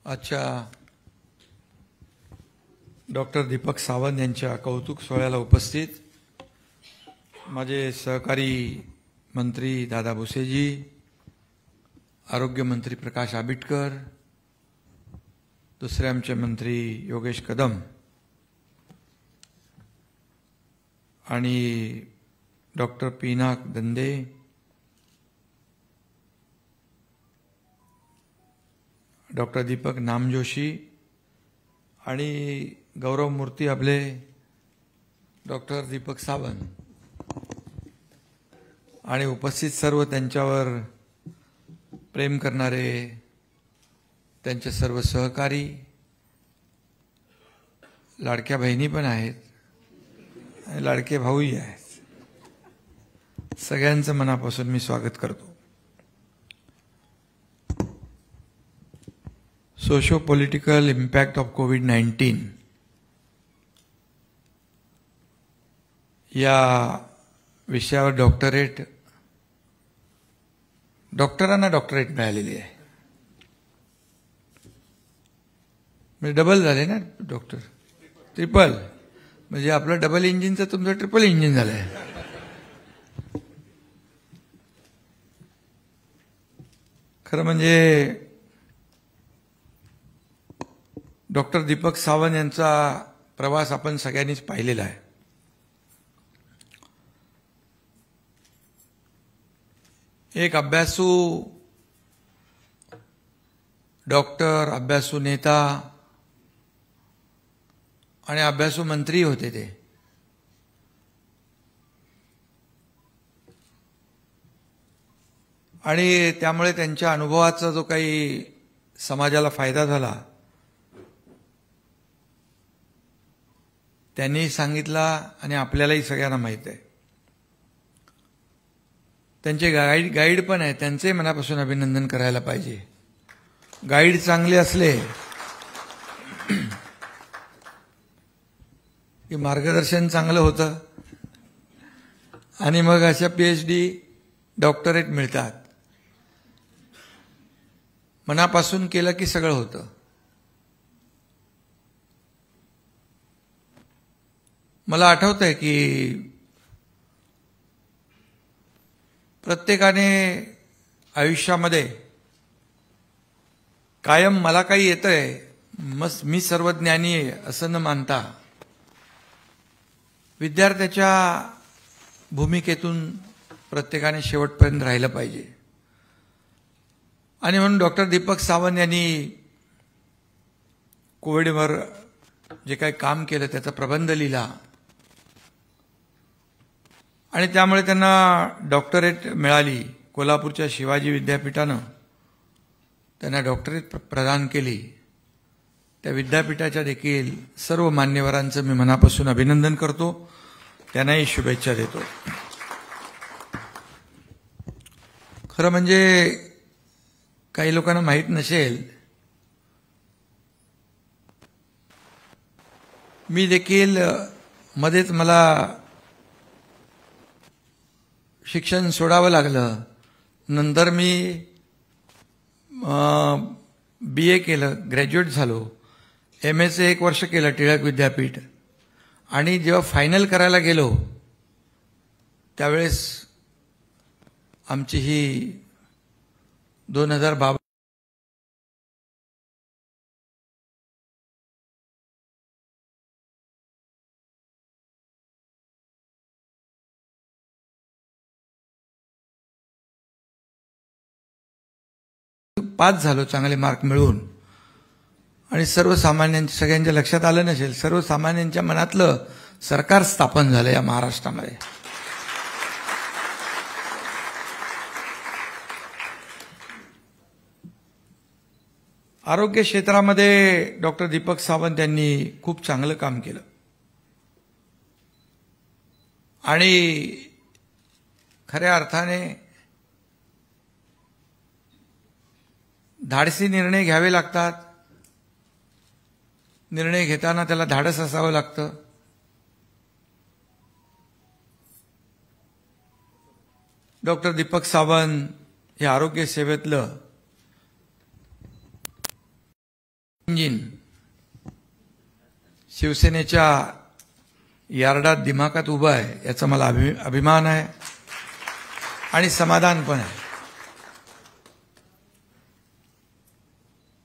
आजच्या डॉक्टर दीपक सावंत यांच्या कौतुक सोहळ्याला उपस्थित माझे सहकारी मंत्री दादा भुसेजी, आरोग्य मंत्री प्रकाश आबिटकर, दुसरे आमचे मंत्री योगेश कदम आणि डॉक्टर पिनाक दंदे, डॉक्टर दीपक नामजोशी आणि गौरव मूर्ती आपले डॉक्टर दीपक सावंत आणि उपस्थित सर्व त्यांच्यावर प्रेम करणारे त्यांचे सर्व सहकारी, लाडक्या बहिणी पण आहेत आणि लाडके भाऊही आहेत. सगळ्यांचं मनापासून मी स्वागत करतो. सोशो पॉलिटिकल इम्पॅक्ट ऑफ कोविड-19 या विषयावर डॉक्टरांना डॉक्टरेट मिळालेली आहे. म्हणजे डबल झाले ना डॉक्टर, ट्रिपल. म्हणजे आपलं डबल इंजिनचं तुमचं ट्रिपल इंजिन झालंय. खरं म्हणजे डॉक्टर दीपक सावंत यांचा प्रवास आपण सगळ्यांनीच पाहिलेला आहे. एक अभ्यासू डॉक्टर, अभ्यासू नेता आणि अभ्यासू मंत्री होते ते. आणि त्यामुळे त्यांच्या अनुभवाचा जो काही समाजाला फायदा झाला त्यांनी सांगितला आणि आपल्यालाही सगळ्यांना माहित आहे. त्यांचे गाईड पण आहे, त्यांचे मनापासून अभिनंदन करायला पाहिजे. गाईड चांगले असले की मार्गदर्शन चांगलं होतं आणि मग अशा PhD डॉक्टरेट मिळतात. मनापासून केलं की सगळं होतं. मला आठवतंय की प्रत्येकाने आयुष्यामध्ये कायम मला काही येतंय मस्त मी सर्वज्ञानी आहे असं न मानता विद्यार्थ्याच्या भूमिकेतून प्रत्येकाने शेवटपर्यंत राहिलं पाहिजे. आणि म्हणून डॉक्टर दीपक सावंत यांनी कोविडवर जे काही काम केलं त्याचा प्रबंध लिहिला आणि त्यामुळे त्यांना डॉक्टरेट मिळाली. कोल्हापूरच्या शिवाजी विद्यापीठानं त्यांना डॉक्टरेट प्रदान केली. त्या विद्यापीठाच्या देखील सर्व मान्यवरांचं मी मनापासून अभिनंदन करतो, त्यांनाही शुभेच्छा देतो. खरं म्हणजे काही लोकांना माहीत नसेल, मी देखील मध्येच मला शिक्षण सोडावं लागलं. नंतर मी BA केलं, ग्रॅज्युएट झालो. MA 1 वर्ष केलं टिळक विद्यापीठ. आणि जेव्हा फायनल करायला गेलो त्यावेळेस आमची ही 2022 पास झालो चांगले मार्क मिळवून. आणि सर्वसामान्यांच्या सगळ्यांच्या लक्षात आलं नसेल, सर्वसामान्यांच्या मनातलं सरकार स्थापन झालं या महाराष्ट्रामध्ये. आरोग्य क्षेत्रामध्ये डॉक्टर दीपक सावंत यांनी खूप चांगलं काम केलं आणि खऱ्या अर्थाने धाडसी निर्णय घ्यावे लागतात. निर्णय घेताना त्याला धाडस असावं लागतं. डॉक्टर दीपक सावंत हे आरोग्य सेवेतलं इंजिन शिवसेनेच्या यार्डात दिमाखात उभा आहे, याचा मला अभिमान आहे आणि समाधान पण आहे.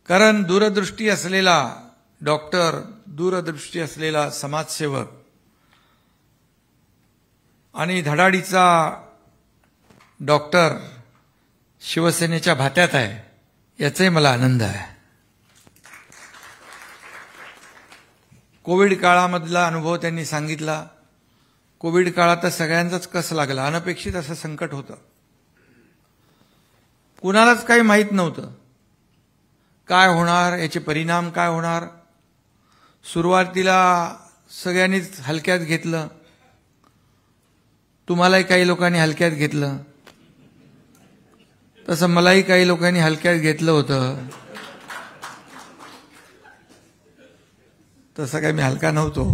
कारण दूरदृष्टी असलेला डॉक्टर, दूरदृष्टी असलेला समाजसेवक आणि धडाडीचा डॉक्टर शिवसेनेच्या भात्यात आहे, याचाही मला आनंद आहे. कोविड काळामधला अनुभव त्यांनी सांगितला. कोविड काळात सगळ्यांचाच कस लागला, अनपेक्षित असं संकट होतं. कुणालाच काही माहीत नव्हतं काय होणार, याचे परिणाम काय होणार. सुरुवातीला सगळ्यांनीच हलक्यात घेतलं, तुम्हालाही काही लोकांनी हलक्यात घेतलं, तसं मलाही काही लोकांनी हलक्यात घेतलं होतं. तसं काही मी हलका नव्हतो,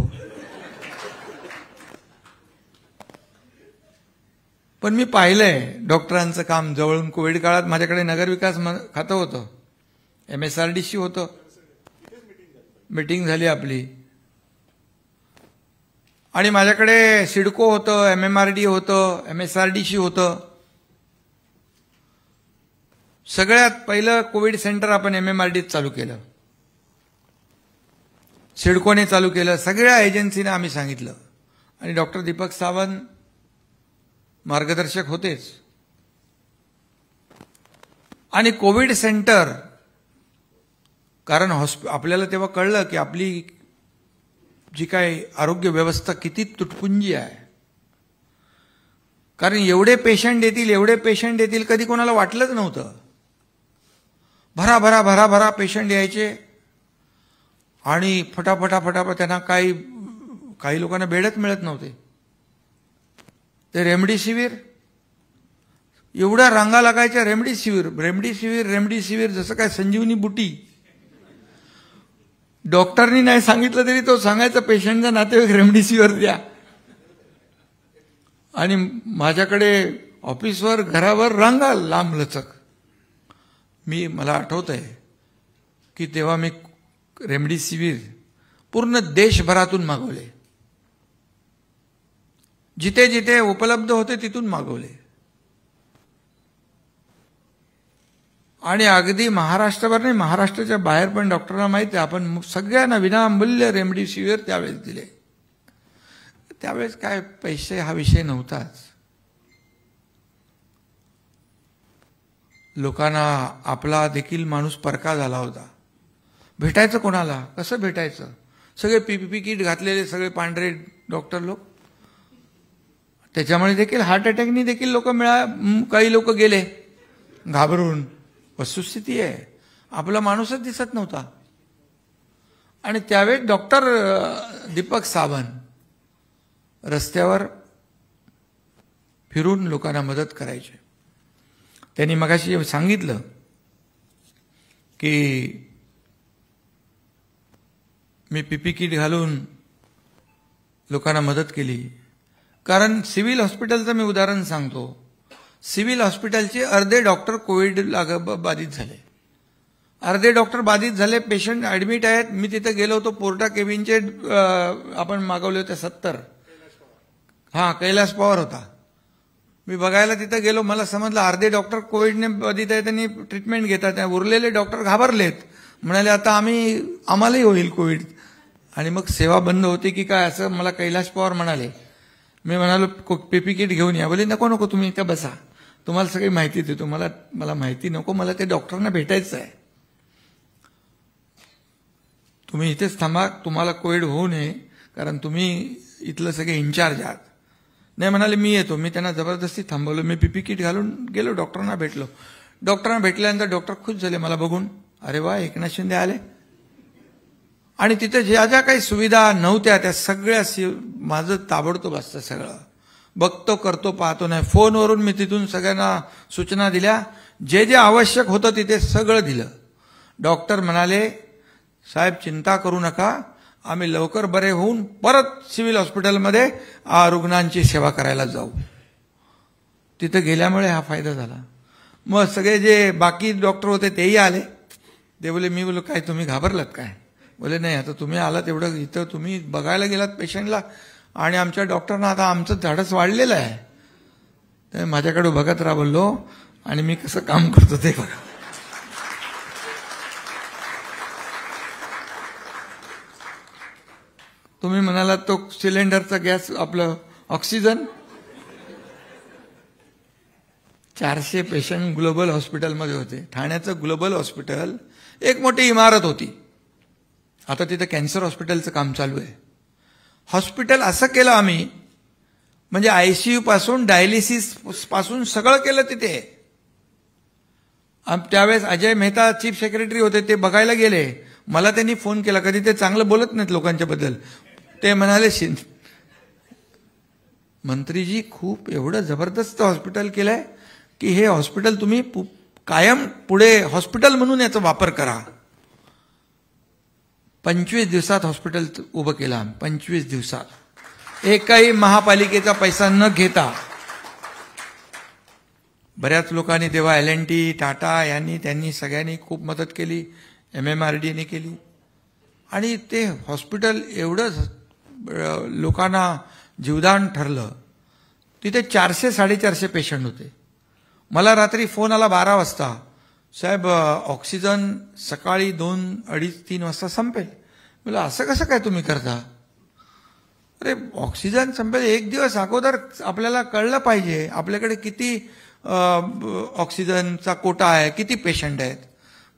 पण मी पाहिलंय डॉक्टरांचं काम जवळून. कोविड काळात माझ्याकडे नगरविकास खातं होतं, MSRDC होतं, मीटिंग झाली आपली, आणि माझ्याकडे सिडको होतं, MMRD होतं, MSRDC होतं. सगळ्यात पहिलं कोविड सेंटर आपण MMRDत चालू केलं, सिडकोने चालू केलं, सगळ्या एजन्सीने आम्ही सांगितलं. आणि डॉक्टर दीपक सावंत मार्गदर्शक होतेच. आणि कोविड सेंटर, कारण आपल्याला तेव्हा कळलं की आपली जी काही आरोग्य व्यवस्था किती तुटपुंजी आहे. कारण एवढे पेशंट येतील कधी कोणाला वाटलंच नव्हतं. भरा भरा भरा भरा पेशंट यायचे आणि फटाफट त्यांना काही लोकांना बेडच मिळत नव्हते. ते रेमडेसिवीर, एवढ्या रांगा लागायच्या. रेमडेसिवीर जसं काय संजीवनी बुटी. डॉक्टरनी नाही सांगितलं तरी तो सांगायचा पेशंटचा नातेवाईक रेमडेसिवीर द्या. आणि माझ्याकडे ऑफिसवर घरावर रांगा लांब लचक. मला आठवत आहे की तेव्हा मी रेमडेसिवीर पूर्ण देशभरातून मागवले, जिथे जिथे उपलब्ध होते तिथून मागवले. आणि अगदी महाराष्ट्रभर नाही, महाराष्ट्राच्या बाहेर पण डॉक्टरांना माहिती आहे, आपण सगळ्यांना विनामूल्य रेमडेसिवीर त्यावेळेस दिले. त्यावेळेस काय पैसे हा विषय नव्हताच. लोकांना आपला देखील माणूस परका झाला होता. भेटायचं कोणाला, कसं भेटायचं. सगळे PPE किट घातलेले, सगळे पांढरे डॉक्टर लोक. त्याच्यामुळे देखील हार्ट अटॅकनी देखील काही लोक गेले घाबरून. वस्तुस्थिती आहे, आपला माणूसच दिसत नव्हता. आणि त्यावेळेस डॉक्टर दीपक सावंत रस्त्यावर फिरून लोकांना मदत करायचे. त्यांनी मगाशी सांगितलं की मी PPE किट घालून लोकांना मदत केली. कारण सिव्हिल हॉस्पिटलचं मी उदाहरण सांगतो. सिव्हिल हॉस्पिटलचे अर्धे डॉक्टर कोविड बाधित झाले, अर्धे डॉक्टर बाधित झाले, पेशंट ऍडमिट आहेत. मी तिथे गेलो होतो, पोर्टा केबिनचे आपण मागवले होते 70. कैलास पवार होता. मी बघायला तिथे गेलो, मला समजलं अर्धे डॉक्टर कोविडने बाधित आहेत, त्यांनी ट्रीटमेंट घेतात. उरलेले डॉक्टर घाबरलेत, म्हणाले आता आम्हालाही होईल कोविड. आणि मग सेवा बंद होती की काय असं मला कैलास पवार म्हणाले. मी म्हणालो PPE किट घेऊन या. बोले नको तुम्ही इथे बसा, तुम्हाला सगळी माहिती देतो. मला माहिती नको, मला ते डॉक्टरांना भेटायचं आहे. तुम्ही इथेच थांबा, तुम्हाला कोविड होऊ नये, कारण तुम्ही इथलं सगळे इन्चार्ज आहात. नाही म्हणाले मी येतो. मी त्यांना जबरदस्ती थांबवलं. मी PPE किट घालून गेलो, डॉक्टरांना भेटलो. डॉक्टरांना भेटल्यानंतर डॉक्टर खुश झाले, मला बघून. अरे वा, एकनाथ शिंदे आले. आणि तिथे ज्या ज्या काही सुविधा नव्हत्या त्या सगळ्या माझं ताबडतोब असतं सगळं. बघतो, करतो, पाहतो नाही. फोनवरून मी तिथून सगळ्यांना सूचना दिल्या. जे जे आवश्यक होतं तिथे सगळं दिलं. डॉक्टर म्हणाले साहेब चिंता करू नका, आम्ही लवकर बरे होऊन परत सिव्हिल हॉस्पिटलमध्ये रुग्णांची सेवा करायला जाऊ. तिथे गेल्यामुळे हा फायदा झाला. मग सगळे जे बाकी डॉक्टर होते तेही आले. ते बोले, मी बोलो काय तुम्ही घाबरलात काय? बोले नाही, आता तुम्ही आलात एवढं इथं, तुम्ही बघायला गेलात पेशंटला आणि आमच्या डॉक्टरना आता आमचं धाडस वाढलेलं आहे. तर माझ्याकडे बघत राहा बोललो आणि मी कसं काम करतो ते बघा. तुम्ही म्हणालात तो सिलेंडरचा गॅस, आपलं ऑक्सिजन, 400 पेशंट ग्लोबल हॉस्पिटलमध्ये होते. ठाण्याचं ग्लोबल हॉस्पिटल एक मोठी इमारत होती. आता तिथे कॅन्सर हॉस्पिटलचं काम चालू आहे. हॉस्पिटल असं केलं आम्ही, म्हणजे आयसीयू पासून डायलिसिस पासून सगळं केलं तिथे. त्यावेळेस अजय मेहता चीफ सेक्रेटरी होते, ते बघायला गेले. मला त्यांनी फोन केला, कधी ते चांगलं बोलत नाहीत लोकांच्या बद्दल. ते म्हणाले, मंत्रीजी खूप एवढं जबरदस्त हॉस्पिटल केलंय की हे हॉस्पिटल तुम्ही कायम पुढे हॉस्पिटल म्हणून याचा वापर करा. 25 दिवसात हॉस्पिटल उभं केलं आम्ही. 25 दिवसात, एकही महापालिकेचा पैसा न घेता. बऱ्याच लोकांनी तेव्हा L&T, टाटा यांनी त्यांनी सगळ्यांनी खूप मदत केली. MMRDने केली. आणि ते हॉस्पिटल एवढं लोकांना जीवदान ठरलं. तिथे 400-450 पेशंट होते. मला रात्री फोन आला 12 वाजता, साहेब ऑक्सिजन सकाळी 2, 2:30, 3 वाजता संपेल. मला असं कसं काय तुम्ही करता? अरे ऑक्सिजन संपेल एक दिवस अगोदर आपल्याला कळलं पाहिजे आपल्याकडे किती ऑक्सिजनचा कोटा आहे, किती पेशंट आहेत.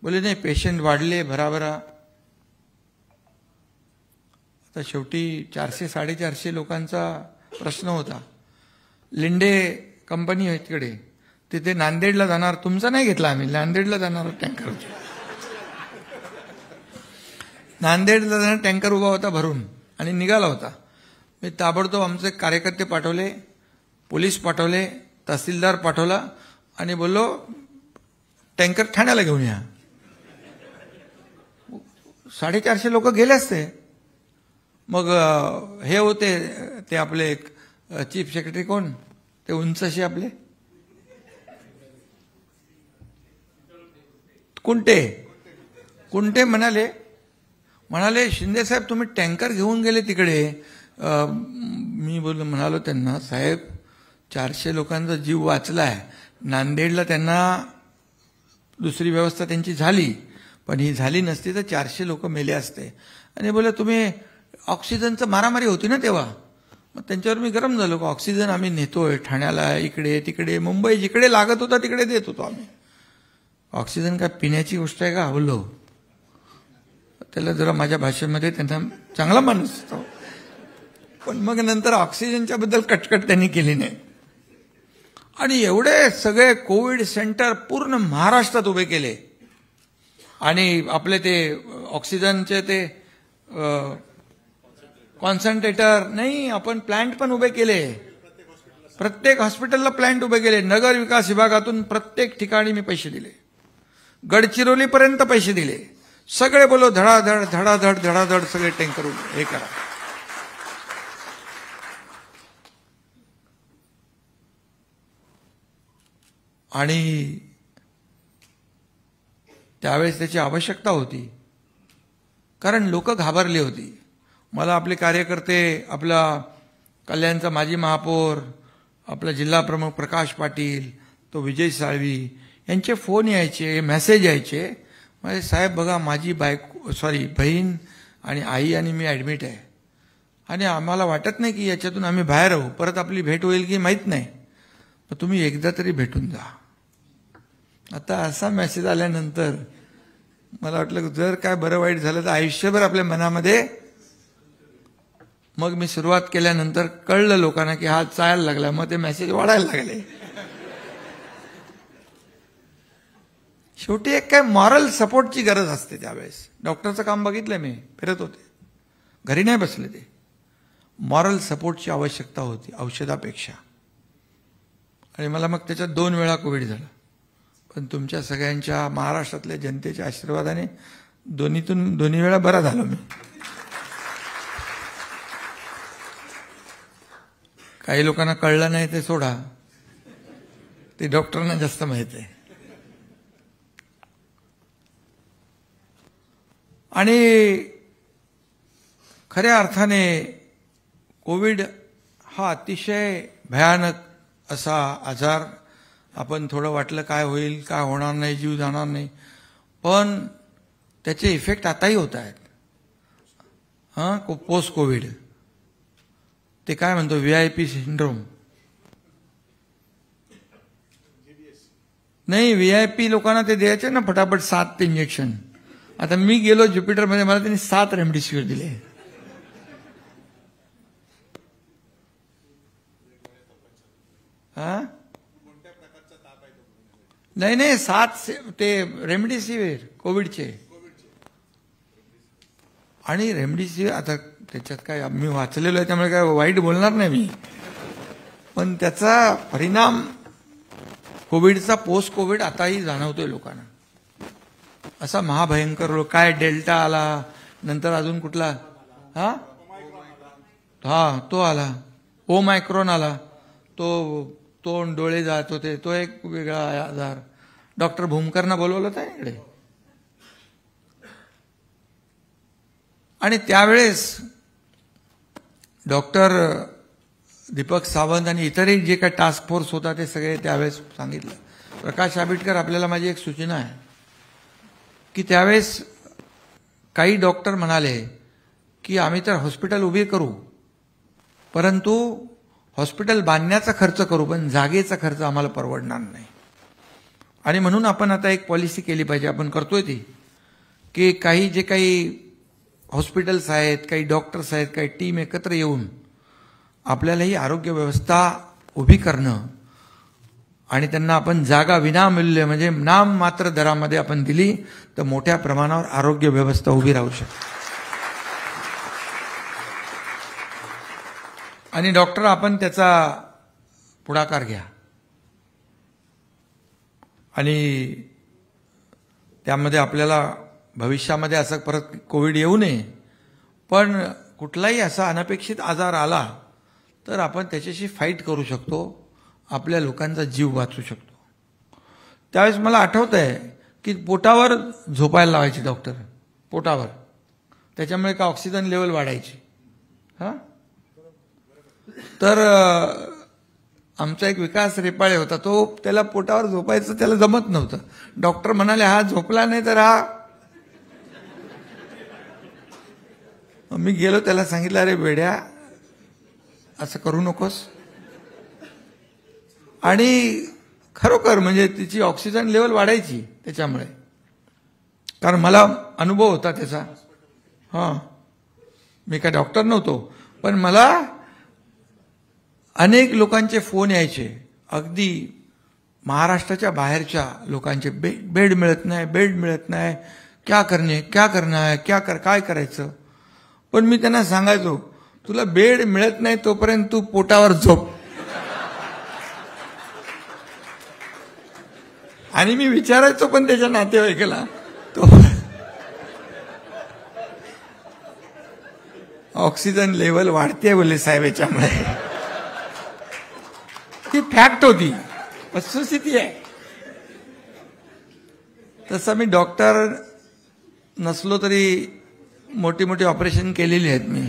बोले नाही, पेशंट वाढले भराभरा. आता शेवटी 400-450 लोकांचा प्रश्न होता. लिंडे कंपनी आहे तिकडे, तिथे नांदेडला जाणार, तुमचा नाही घेतला आम्ही, नांदेडला जाणार टँकर. नांदेडला जाणार टँकर उभा होता भरून आणि निघाला होता. मी ताबडतोब आमचे कार्यकर्ते पाठवले, पोलीस पाठवले, तहसीलदार पाठवला आणि बोललो टँकर ठाण्याला घेऊन या. 450 लोक गेले असते. मग हे होते ते आपले चीफ सेक्रेटरी, कोण ते उंच असे आपले कुंटे म्हणाले शिंदे साहेब तुम्ही टँकर घेऊन गेले तिकडे. मी म्हणालो त्यांना, साहेब 400 लोकांचा जीव वाचलाय. नांदेडला त्यांना दुसरी व्यवस्था त्यांची झाली, पण ही झाली नसती तर 400 लोक मेले असते. आणि बोले तुम्ही ऑक्सिजनचं मारामारी होती ना तेव्हा. मग त्यांच्यावर मी गरम झालो, का ऑक्सिजन आम्ही नेतोय ठाण्याला, इकडे तिकडे, मुंबई जिकडे लागत होता तिकडे देत होतो आम्ही. ऑक्सिजन काय पिण्याची गोष्ट आहे का? बोललो त्याला जरा माझ्या भाषेमध्ये, त्यांना चांगला माणूस होता. पण मग नंतर ऑक्सिजनच्या बद्दल कटकट त्यांनी केली नाही. आणि एवढे सगळे कोविड सेंटर पूर्ण महाराष्ट्रात उभे केले. आणि आपले ते ऑक्सिजनचे ते कॉन्सन्ट्रेटर नाही, आपण प्लांट पण उभे केले. प्रत्येक हॉस्पिटलला प्लांट उभे केले. नगर विकास विभागातून प्रत्येक ठिकाणी मी पैसे दिले, गडचिरोलीपर्यंत पैसे दिले. सगळे बोलो धडाधड सगळे टँकर हे करा. आणि त्यावेळेस त्याची आवश्यकता होती, कारण लोक घाबरली होती. मला आपले कार्यकर्ते, आपला कल्याणचा माजी महापौर, आपला जिल्हा प्रमुख प्रकाश पाटील, तो विजय साळवी यांचे फोन यायचे, मेसेज यायचे. म्हणजे साहेब बघा माझी बहीण आणि आई आणि मी ॲडमिट आहे आणि आम्हाला वाटत नाही की याच्यातून आम्ही बाहेर राहू, परत आपली भेट होईल की माहीत नाही, पण तुम्ही एकदा तरी भेटून जा. आता असा मेसेज आल्यानंतर मला वाटलं जर काय बरं वाईट झालं तर आयुष्यभर आपल्या मनामध्ये. मग मी सुरुवात केल्यानंतर कळलं लोकांना की हा चालायला लागला, मग ते मेसेज वाढायला लागले. शेवटी एक काय मॉरल सपोर्टची गरज असते त्यावेळेस. डॉक्टरचं काम बघितलं मी, फिरत होते, घरी नाही बसले. ते मॉरल सपोर्टची आवश्यकता होती औषधापेक्षा. आणि मला मग त्याच्यात 2 वेळा कोविड झालं. पण तुमच्या सगळ्यांच्या महाराष्ट्रातल्या जनतेच्या आशीर्वादाने दोन्ही वेळा बरा झालो मी. काही लोकांना कळलं नाही ते सोडा, ते डॉक्टरांना जास्त माहित आहे. आणि खऱ्या अर्थाने कोविड हा अतिशय भयानक असा आजार. आपण थोडं वाटलं काय होईल, काय होणार नाही, जीव जाणार नाही, पण त्याचे इफेक्ट आताही होत आहेत. पोस्ट कोविड ते काय म्हणतो VIP सिंड्रोम. नाही, VIP लोकांना ते द्यायचे ना फटाफट 7 इंजेक्शन. आता मी गेलो ज्युपिटरमध्ये, मला त्यांनी 7 रेमडेसिवीर दिले. नाही 7 ते रेमडेसिवीर कोविडचे. आणि रेमडेसिवीर आता त्याच्यात काय मी वाचलेलं आहे त्यामुळे काय वाईट बोलणार नाही मी, पण त्याचा परिणाम कोविडचा पोस्ट कोविड आताही जाणवतोय लोकांना. असा महाभयंकर रोग. काय डेल्टा आला, नंतर अजून कुठला तो आला, ओमायक्रॉन आला, तो तोंड डोळे जात होते, तो एक वेगळा आजार. डॉक्टर भूमकरना बोलवलं होतं इकडे. आणि त्यावेळेस डॉक्टर दीपक सावंत आणि इतरही जे काही टास्क फोर्स होता ते सगळे त्यावेळेस सांगितलं. प्रकाश आंबेडकर, आपल्याला माझी एक सूचना आहे की त्यावेळेस काही डॉक्टर म्हणाले की आम्ही तर हॉस्पिटल उभी करू, परंतु हॉस्पिटल बांधण्याचा खर्च करू, पण जागेचा खर्च आम्हाला परवडणार नाही. आणि म्हणून आपण आता एक पॉलिसी केली पाहिजे, आपण करतोय ती, की काही जे काही हॉस्पिटल्स आहेत, काही डॉक्टर्स आहेत, काही टीम एकत्र येऊन आपल्याला ही आरोग्य व्यवस्था उभी करणं आणि त्यांना आपण जागा विनामूल्य म्हणजे नाम मात्र दरामध्ये आपण दिली तर मोठ्या प्रमाणावर आरोग्य व्यवस्था उभी राहू शकते. आणि डॉक्टर आपण त्याचा पुढाकार घ्या आणि त्यामध्ये आपल्याला भविष्यामध्ये असं परत कोविड येऊ नये, पण कुठलाही असा अनपेक्षित आजार आला तर आपण त्याच्याशी फाईट करू शकतो, आपल्या लोकांचा जीव वाचू शकतो. त्यावेळेस मला आठवत आहे की पोटावर झोपायला लावायचे डॉक्टर, पोटावर, त्याच्यामुळे का ऑक्सिजन लेवल वाढायची. तर आमचा एक विकास रेपाळे होता, तो त्याला पोटावर झोपायचं त्याला जमत नव्हतं. डॉक्टर म्हणाले हा झोपला नाही तर हा. मी गेलो, त्याला सांगितलं अरे वेड्या असं करू नकोस. आणि खरोखर म्हणजे तिची ऑक्सिजन लेवल वाढायची त्याच्यामुळे, कारण मला अनुभव होता त्याचा. मी काय डॉक्टर नव्हतो, पण मला अनेक लोकांचे फोन यायचे, अगदी महाराष्ट्राच्या बाहेरच्या लोकांचे, बेड मिळत नाही, क्या करना है, काय करायचं. पण मी त्यांना सांगायचो तुला बेड मिळत नाही तोपर्यंत तू पोटावर झोप. आणि मी विचारायचो पण त्याच्या नातेवाईकाला, तो ऑक्सिजन लेवल वाढते बोले साहेब याच्यामुळे. ती फॅक्ट होती, वस्तुस्थिती आहे. तसं मी डॉक्टर नसलो तरी मोठी मोठी ऑपरेशन केलेली आहेत मी.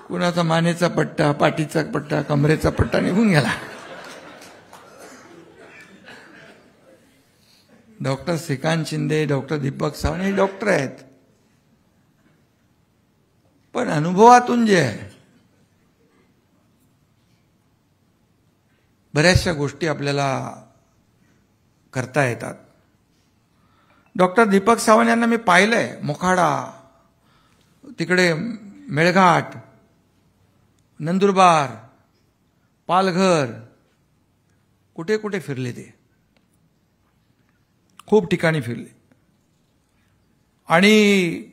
कुणाचा मानेचा पट्टा, पाठीचा पट्टा, कमरेचा पट्टा निघून गेला. डॉक्टर श्रीकांत शिंदे, डॉक्टर दीपक सावंत हे डॉक्टर आहेत, पण अनुभवातून जे आहे बऱ्याचशा गोष्टी आपल्याला करता येतात. डॉक्टर दीपक सावंत यांना मी पाहिलंय मोखाडा, तिकडे मेळघाट, नंदुरबार, पालघर, कुठे कुठे फिरले ते, खूप ठिकाणी फिरले. आणि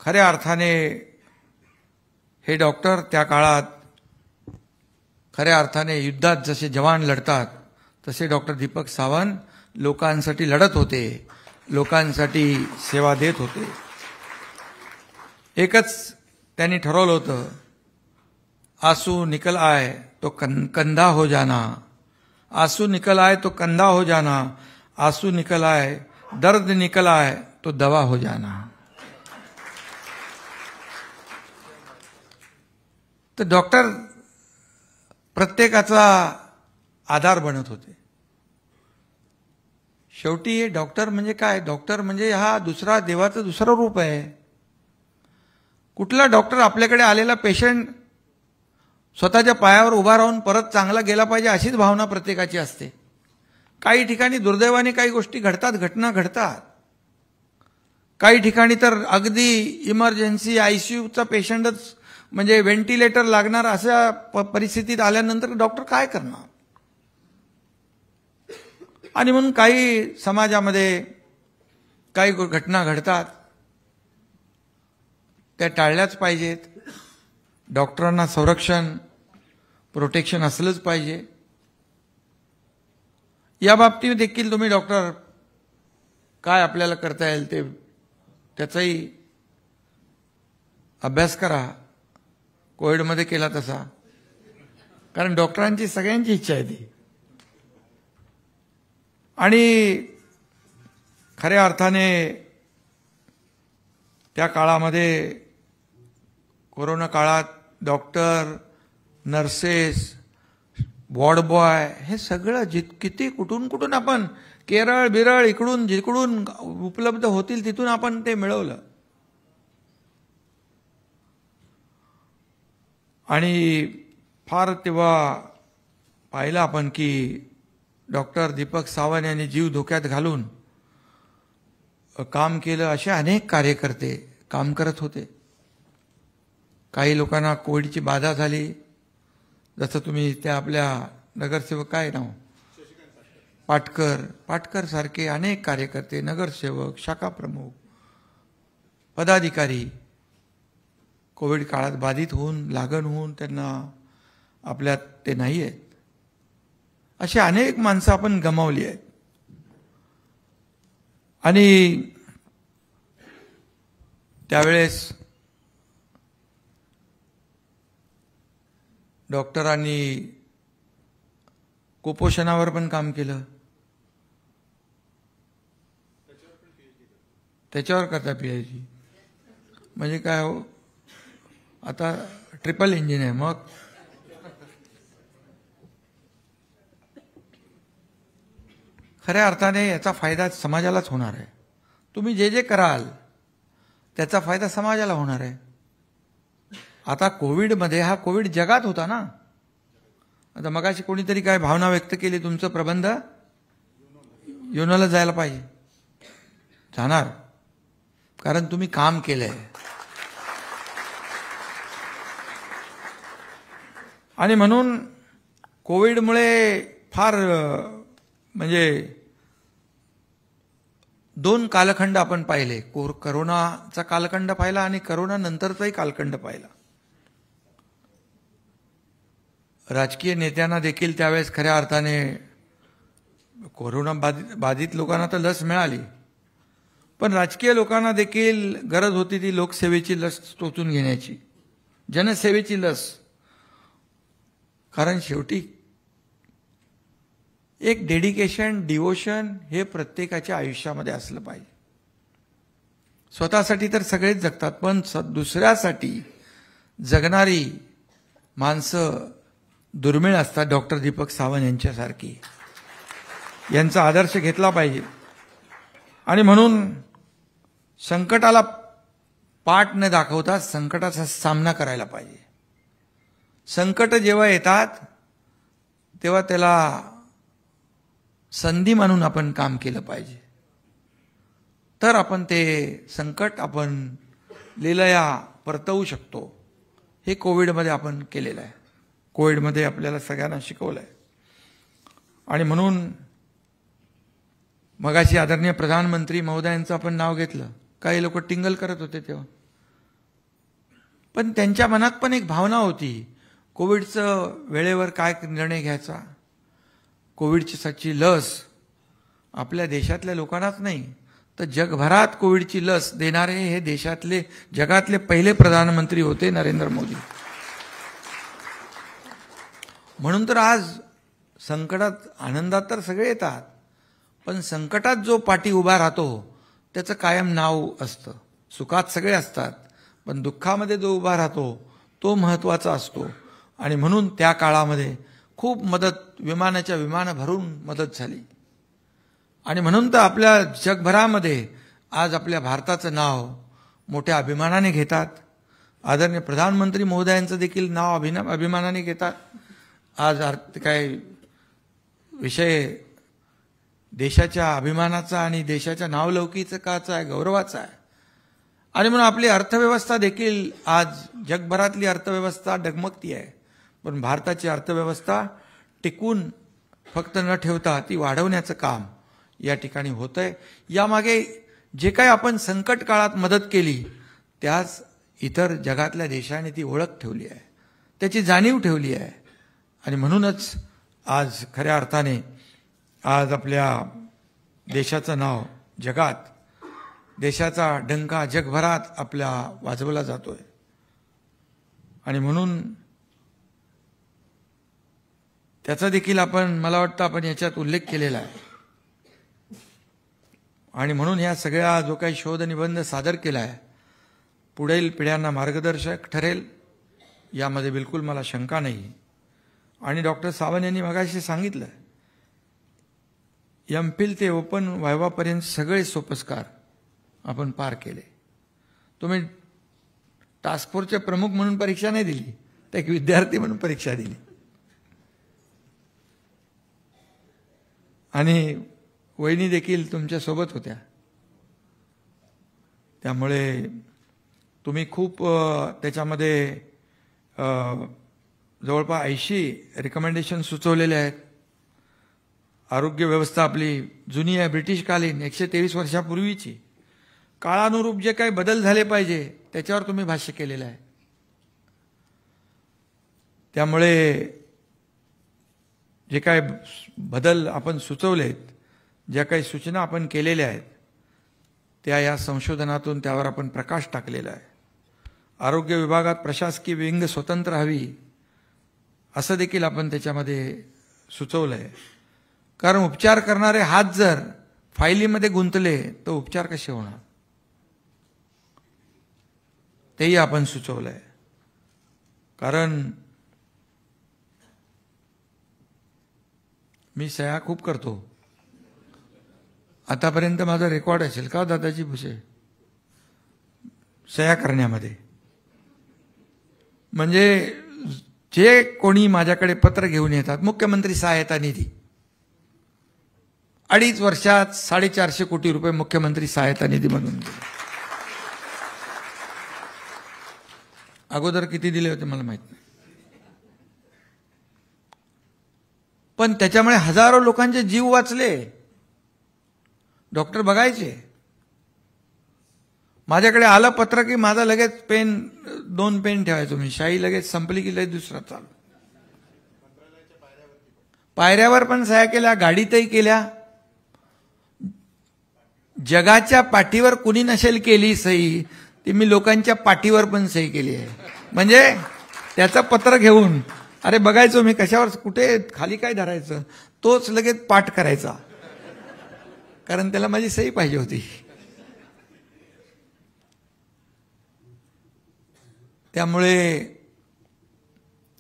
खऱ्या अर्थाने हे डॉक्टर त्या काळात खऱ्या अर्थाने युद्धात जसे जवान लढतात तसे डॉक्टर दीपक सावंत लोकांसाठी लढत होते, लोकांसाठी सेवा देत होते. एकच त्यांनी ठरवलं होतं, आंसू निकल आए तो कंधा हो जाना, आंसू निकल आए तो कंधा हो जाना, आंसू निकल आए दर्द निकल आए तो दवा हो जाना. तर डॉक्टर प्रत्येकाचा आधार बनत होते. शेवटी हे डॉक्टर म्हणजे काय? डॉक्टर म्हणजे हा दुसरा देवाचं दुसरं रूप आहे. कुठला डॉक्टर आपल्याकडे आलेला पेशंट स्वतःच्या पायावर उभा राहून परत चांगला गेला पाहिजे अशीच भावना प्रत्येकाची असते. काही ठिकाणी दुर्दैवाने काही गोष्टी घडतात, घटना घडतात. काही ठिकाणी तर अगदी इमर्जन्सी आयसीयूचा पेशंटच म्हणजे व्हेंटिलेटर लागणार अशा परिस्थितीत आल्यानंतर डॉक्टर काय करणार? आणि म्हणून काही समाजामध्ये काही घटना घडतात, त्या टाळल्याच पाहिजेत. डॉक्टरांना संरक्षण प्रोटेक्शन असलंच पाहिजे. या बाबतीत देखील तुम्ही डॉक्टर काय आपल्याला करता येईल ते त्याचाही अभ्यास करा. कोविडमध्ये केला तसा, कारण डॉक्टरांची सगळ्यांची इच्छा आहे ती. आणि खऱ्या अर्थाने त्या काळामध्ये कोरोना काळात डॉक्टर, नर्सेस, वॉर्ड बॉय हे सगळं किती कुठून आपण केरळ बिरळ इकडून जिकडून उपलब्ध होतील तिथून आपण ते मिळवलं. आणि फार तेव्हा पाहिलं आपण की डॉक्टर दीपक सावंत यांनी जीव धोक्यात घालून काम केलं. असे अनेक कार्यकर्ते काम करत होते. काही लोकांना कोविडची बाधा झाली, जसं तुम्ही त्या आपल्या नगरसेवक काय नाव पाटकर सारखे अनेक कार्यकर्ते, नगरसेवक, शाखा प्रमुख, पदाधिकारी कोविड काळात बाधित होऊन लागण होऊन त्यांना आपल्यात ते नाही आहेत. अशी अनेक माणसं आपण गमावली आहेत. आणि त्यावेळेस डॉक्टरांनी कुपोषणावर पण काम केलं. त्याच्यावर करता PhD म्हणजे काय हो, आता ट्रिपल इंजिन आहे. मग खऱ्या अर्थाने याचा फायदा समाजालाच होणार आहे. तुम्ही जे जे कराल त्याचा फायदा समाजाला होणार आहे. आता कोविडमध्ये हा कोविड जगात होता ना. आता मगाशी कोणीतरी काय भावना व्यक्त केली, तुमचं प्रबंध युनोला जायला पाहिजे. जाणार, कारण तुम्ही काम केलंय. आणि म्हणून कोविडमुळे फार म्हणजे 2 कालखंड आपण पाहिले. करोनाचा कालखंड पाहिला आणि करोना नंतरचाही कालखंड पाहिला. राजकीय नेत्यांना देखील त्यावेळेस खऱ्या अर्थाने कोरोना बाधित लोकांना तर लस मिळाली, पण राजकीय लोकांना देखील गरज होती ती लोकसेवेची लस टोचून घेण्याची, जनसेवेची लस. कारण शेवटी एक डेडिकेशन, डिवोशन हे प्रत्येकाच्या आयुष्यामध्ये असलं पाहिजे. स्वतःसाठी तर सगळेच जगतात, पण दुसऱ्यासाठी जगणारी माणसं दुर्मिळ असतात. डॉक्टर दीपक सावंत यांच्यासारखी, यांचा आदर्श घेतला पाहिजे. आणि म्हणून संकटाला पाठ न दाखवता संकटाचा सामना करायला पाहिजे. संकट जेव्हा येतात तेव्हा त्याला संधी मानून आपण काम केलं पाहिजे. तर आपण ते संकट आपण लीलया परतवू शकतो. हे कोविडमध्ये आपण केलेलं आहे. कोविडमध्ये आपल्याला सगळ्यांना शिकवलं आहे. आणि म्हणून मगाशी आदरणीय प्रधानमंत्री महोदयांचं आपण नाव घेतलं. काही लोक टिंगल करत होते तेव्हा, पण त्यांच्या मनात पण एक भावना होती, कोविडचं वेळेवर काय निर्णय घ्यायचा. कोविडची सच्ची लस आपल्या देशातल्या लोकांनाच नाही तर जगभरात कोविडची लस देणारे हे देशातले जगातले पहिले प्रधानमंत्री होते नरेंद्र मोदी. म्हणून तर आज संकटात आनंदात तर सगळे येतात, पण संकटात जो पाठी उभा राहतो त्याचं कायम नाव असतं. सुखात सगळे असतात, पण दुःखामध्ये जो उभा राहतो तो महत्त्वाचा असतो. आणि म्हणून त्या काळामध्ये खूप मदत, विमानं भरून मदत झाली. आणि म्हणून तर आपल्या जगभरामध्ये आज आपल्या भारताचं नाव मोठ्या अभिमानाने घेतात. आदरणीय प्रधानमंत्री महोदयांचं देखील नाव अभिमानाने घेतात. आज काय विषय देशाच्या अभिमानाचा आणि देशाच्या नावलौकिकाचा आहे, गौरवाचा आहे. आणि म्हणून आपली अर्थव्यवस्था देखील आज जगभरातली अर्थव्यवस्था डगमगती आहे, पण भारताची अर्थव्यवस्था टिकून फक्त न ठेवता ती वाढवण्याचं काम या ठिकाणी होतंय. यामागे जे काही आपण संकट काळात मदत केली त्याच इतर जगातल्या देशांनी ती ओळख ठेवली आहे, त्याची जाणीव ठेवली आहे. आणि म्हणूनच आज खऱ्या अर्थाने आज आपल्या देशाचं नाव जगात, देशाचा डंका जगभरात आपल्या वाजवला जातोय. आणि म्हणून त्याचा देखील मला वाटतं आपण याच्यात उल्लेख केलेला आहे. आणि म्हणून या सगळ्या जो काही शोध निबंध सादर केला आहे पुढील पिढ्यांना मार्गदर्शक ठरेल यामध्ये बिलकुल मला शंका नाही. आणि डॉक्टर सावंत यांनी मगाशी सांगितलं, एमफिल ते ओपन व्हायवापर्यंत सगळे सोपस्कार आपण पार केले. तुम्ही टास्क फोर्सचे प्रमुख म्हणून परीक्षा नाही दिली, तर एक विद्यार्थी म्हणून परीक्षा दिली. आणि वहिनी देखील तुमच्या सोबत होत्या. त्यामुळे तुम्ही खूप त्याच्यामध्ये जवळपास 80 रिकमेंडेशन सुचवलेले आहेत. आरोग्य व्यवस्था आपली जुनी आहे, ब्रिटिशकालीन 123 वर्षापूर्वीची. काळानुरूप जे काही बदल झाले पाहिजे त्याच्यावर तुम्ही भाष्य केलेलं आहे. त्यामुळे जे काही बदल आपण सुचवलेत, ज्या काही सूचना आपण केलेल्या आहेत त्या या संशोधनातून त्यावर आपण प्रकाश टाकलेला आहे. आरोग्य विभागात प्रशासकीय विंग स्वतंत्र हवी असं देखील आपण त्याच्यामध्ये सुचवलं आहे. कारण उपचार करणारे हात जर फायलीमध्ये गुंतले तर उपचार कसे होणार, तेही आपण सुचवलं आहे. कारण मी सह्या खूप करतो, आतापर्यंत माझा रेकॉर्ड असेल का दादाजी भुसे सह्या करण्यामध्ये. म्हणजे जे कोणी माझ्याकडे पत्र घेऊन येतात, मुख्यमंत्री सहायता निधी 2.5 वर्षात 450 कोटी रुपये मुख्यमंत्री सहायता निधी म्हणून दिले. अगोदर किती दिले होते मला माहित नाही, पण त्याच्यामुळे हजारो लोकांचे जीव वाचले. डॉक्टर बघायचे, माझ्याकडे आलं पत्र की माझा लगेच 2 पेन ठेवायचो मी, शाई लगेच संपली की लगेच दुसरा चालू. पायऱ्यावर पण सह्या केल्या, गाडीतही केल्या. जगाच्या पाठीवर कुणी नसेल केली सही, ती मी लोकांच्या पाठीवर पण सही केली आहे. म्हणजे त्याचं पत्र घेऊन अरे बघायचो मी कशावर, कुठे खाली काय धरायचं, तोच लगेच पाठ करायचा, कारण त्याला माझी सही पाहिजे होती. त्यामुळे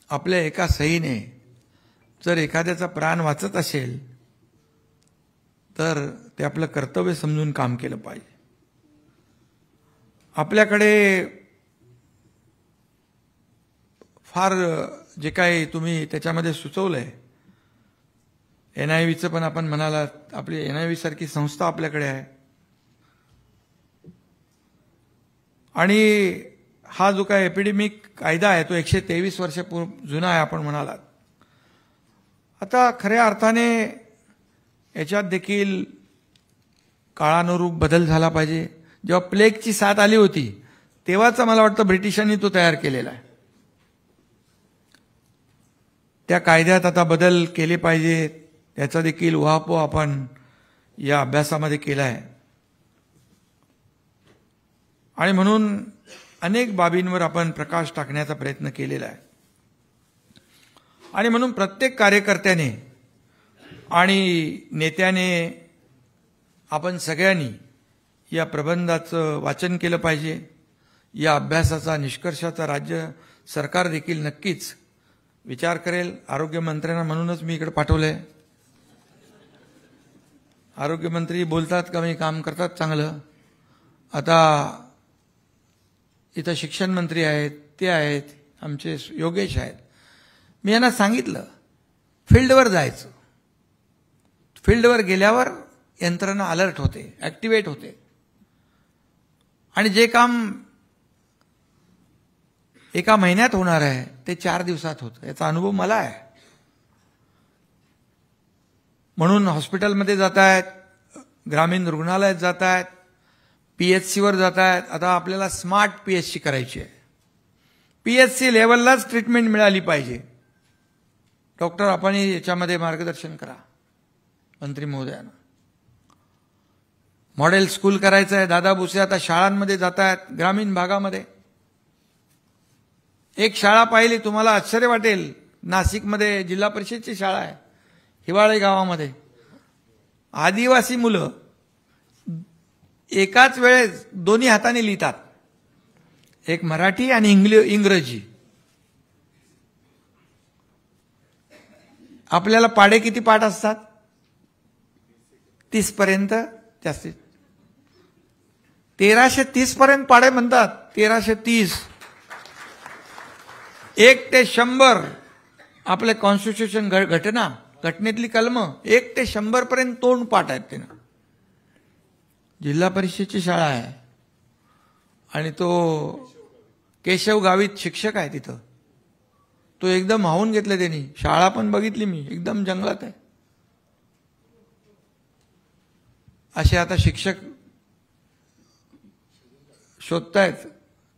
आपल्या एका सहीने जर एखाद्याचा प्राण वाचत असेल तर ते आपलं कर्तव्य समजून काम केलं पाहिजे. आपल्याकडे फार जे काही तुम्ही त्याच्यामध्ये सुचवलंय, NIVचं पण आपण म्हणालात, आपली NIV सारखी संस्था आपल्याकडे आहे. आणि हा जो काय एपिडेमिक कायदा आहे तो 123 वर्ष जुना आहे आपण म्हणालात. आता खऱ्या अर्थाने याच्यात देखील काळानुरूप बदल झाला पाहिजे. जेव्हा प्लेगची साथ आली होती तेव्हाच मला वाटतं ब्रिटिशांनी तो तयार केलेला आहे. त्या कायद्यात आता बदल केले पाहिजे, त्याचा देखील उहापोह आपण या अभ्यासामध्ये केला आहे. आणि म्हणून अनेक बाबींवर आपण प्रकाश टाकण्याचा प्रयत्न केलेला आहे. आणि म्हणून प्रत्येक कार्यकर्त्याने आणि नेत्याने आपण सगळ्यांनी या प्रबंधाचं वाचन केलं पाहिजे. या अभ्यासाचा निष्कर्षाचा राज्य सरकार देखील नक्कीच विचार करेल. आरोग्यमंत्र्यांना म्हणूनच मी इकडे पाठवलंय. आरोग्यमंत्री बोलतात का मी काम करतात चांगलं. आता इथं शिक्षण मंत्री आहेत, ते आहेत, आमचे योगेश आहेत. मी यांना सांगितलं फील्डवर जायचं. फील्डवर गेल्यावर यंत्रणा अलर्ट होते, ऍक्टिव्हेट होते आणि जे काम एका महिन्यात होणार आहे ते 4 दिवसात होतं. याचा अनुभव मला आहे. म्हणून हॉस्पिटलमध्ये जात आहेत, ग्रामीण रुग्णालयात जात आहेत, पीएचसीवर जात आहेत. आता आपल्याला स्मार्ट पीएचसी करायची आहे. पीएचसी लेवललाच ट्रीटमेंट मिळाली पाहिजे. डॉक्टर आपण याच्यामध्ये मार्गदर्शन करा मंत्री महोदयांना. मॉडेल स्कूल करायचं आहे. दादा भुसे आता शाळांमध्ये जात आहेत ग्रामीण भागामध्ये. एक शाळा पाहिली तुम्हाला आश्चर्य वाटेल. नाशिकमध्ये जिल्हा परिषदची शाळा आहे, हिवाळे गावामध्ये. आदिवासी मुलं एकाच वेळेस दोन्ही हाताने लिहितात, एक मराठी आणि इंग्रजी. आपल्याला पाढे किती पाठ असतात? 30 पर्यंत जास्तीत. 1330 पर्यंत पाढे म्हणतात. 1330. 1 ते 100 आपले कॉन्स्टिट्यूशन घटनेतली कलम 1 ते 100 पर्यंत तोंड पाठ आहेत त्यांना. जिल्हा परिषदची शाळा आहे आणि तो केशव गावित शिक्षक आहे तिथं. तो एकदम हावून घेतलं त्यांनी. शाळा पण बघितली मी, एकदम जंगलात आहे. असे आता शिक्षक शोधतायत.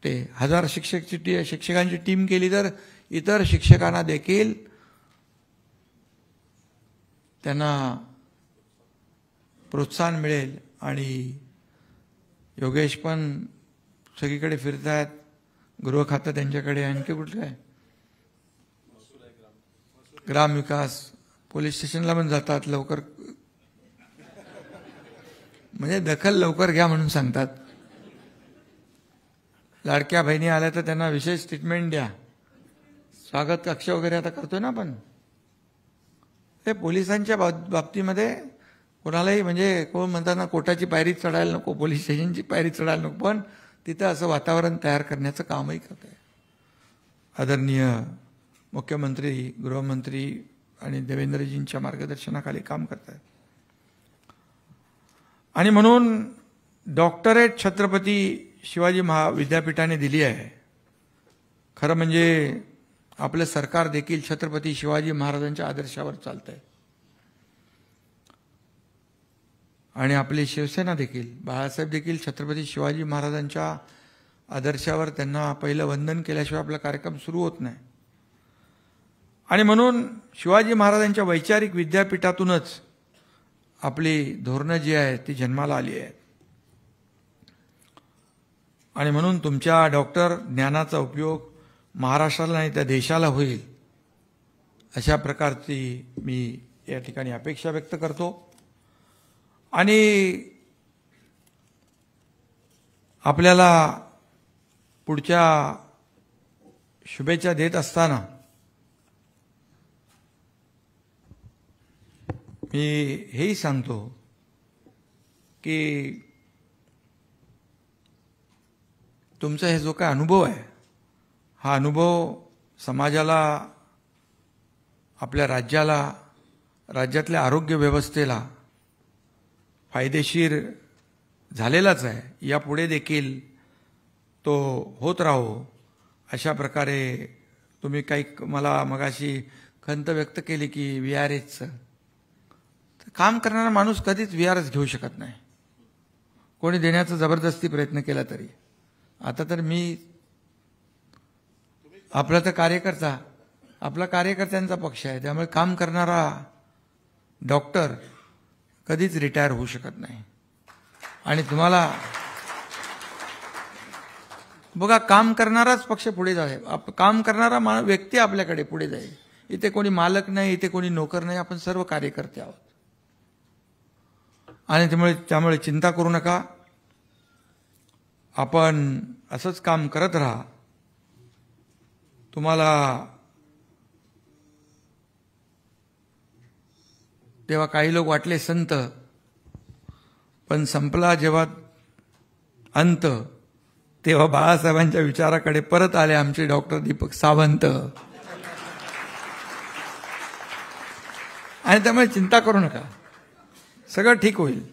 ते 1000 शिक्षकांची टीम केली तर इतर शिक्षकांना देखील त्यांना प्रोत्साहन मिळेल. आणि योगेश पण सगळीकडे फिरतायत. गृह खातं त्यांच्याकडे. आणखी कुठलं आहे? ग्रामविकास. पोलीस स्टेशनला पण जातात लवकर, म्हणजे दखल लवकर घ्या म्हणून सांगतात. लाडक्या बहिणी आल्या तर त्यांना विशेष ट्रीटमेंट द्या. स्वागत कक्ष वगैरे आता करतोय ना आपण. ते पोलिसांच्या बाबतीमध्ये कोणालाही, म्हणजे कोण म्हणतात ना कोर्टाची पायरी चढायला नको, पोलीस स्टेशनची पायरी चढायला नको, पण तिथं असं वातावरण तयार करण्याचं कामही करत आहे. आदरणीय मुख्यमंत्री, गृहमंत्री आणि देवेंद्रजींच्या मार्गदर्शनाखाली काम करत आहेत. आणि म्हणून डॉक्टरेट छत्रपती शिवाजी विद्यापीठाने दिली आहे. खरं म्हणजे आपलं सरकार देखील छत्रपती शिवाजी महाराजांच्या आदर्शावर चालतंय. आणि आपली शिवसेना देखील, बाळासाहेब देखील छत्रपती शिवाजी महाराजांच्या आदर्शावर, त्यांना पहिलं वंदन केल्याशिवाय आपला कार्यक्रम सुरू होत नाही. आणि म्हणून शिवाजी महाराजांच्या वैचारिक विद्यापीठातूनच आपली धोरणं जी आहेत ती जन्माला आली आहेत. आणि म्हणून तुमच्या डॉक्टर ज्ञानाचा उपयोग महाराष्ट्राला नाही तर देशाला होईल, अशा प्रकारची मी या ठिकाणी अपेक्षा व्यक्त करतो. आणि आपल्याला पुढच्या शुभेच्छा देत असताना मी हेही सांगतो की तुमचा हे जो काय अनुभव आहे, हा अनुभव समाजाला, आपल्या राज्याला, राज्यातल्या आरोग्य व्यवस्थेला फायदेशीर झालेलाच आहे. यापुढे देखील तो होत राहो, अशा प्रकारे तुम्ही काही मला मगाशी खंत व्यक्त केली की VRSचं. काम करणारा माणूस कधीच VRS घेऊ शकत नाही, कोणी देण्याचा जबरदस्ती प्रयत्न केला तरी. आता तर मी आपला तर कार्यकर्ता, आपला कार्यकर्त्यांचा पक्ष आहे, त्यामुळे काम करणारा डॉक्टर कधीच रिटायर होऊ शकत नाही. आणि तुम्हाला बघा, काम करणाराच पक्ष पुढे जाईल, काम करणारा व्यक्ती आपल्याकडे पुढे जाईल. इथे कोणी मालक नाही, इथे कोणी नोकर नाही, आपण सर्व कार्यकर्ते आहोत. आणि त्यामुळे चिंता करू नका. आपण असंच काम करत राहा. तुम्हाला तेव्हा काही लोक वाटले संत, पण संपला जेव्हा अंत, तेव्हा बाळासाहेबांच्या विचाराकडे परत आले आमचे डॉक्टर दीपक सावंत. आणि त्यामुळे चिंता करू नका, सगळं ठीक होईल.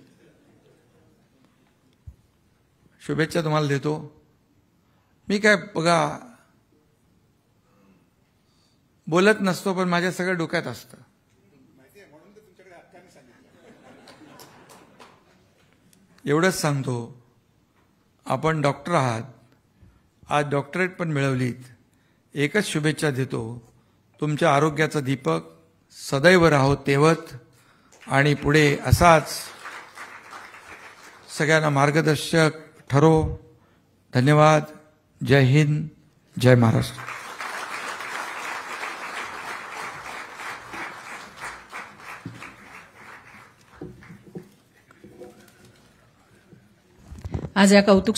शुभेच्छा तुम्हाला देतो. मी काय बघा बोलत नसतो, पण माझ्या सगळं डोक्यात असतं. एवढंच सांगतो, आपण डॉक्टर आहात, आज डॉक्टरेट पण मिळवलीत. एकच शुभेच्छा देतो, तुमच्या आरोग्याचा दीपक सदैव राहो तेवत, आणि पुढे असाच सगळ्यांना मार्गदर्शक ठरो. धन्यवाद. जय हिंद, जय महाराष्ट्र. आज या कौतुक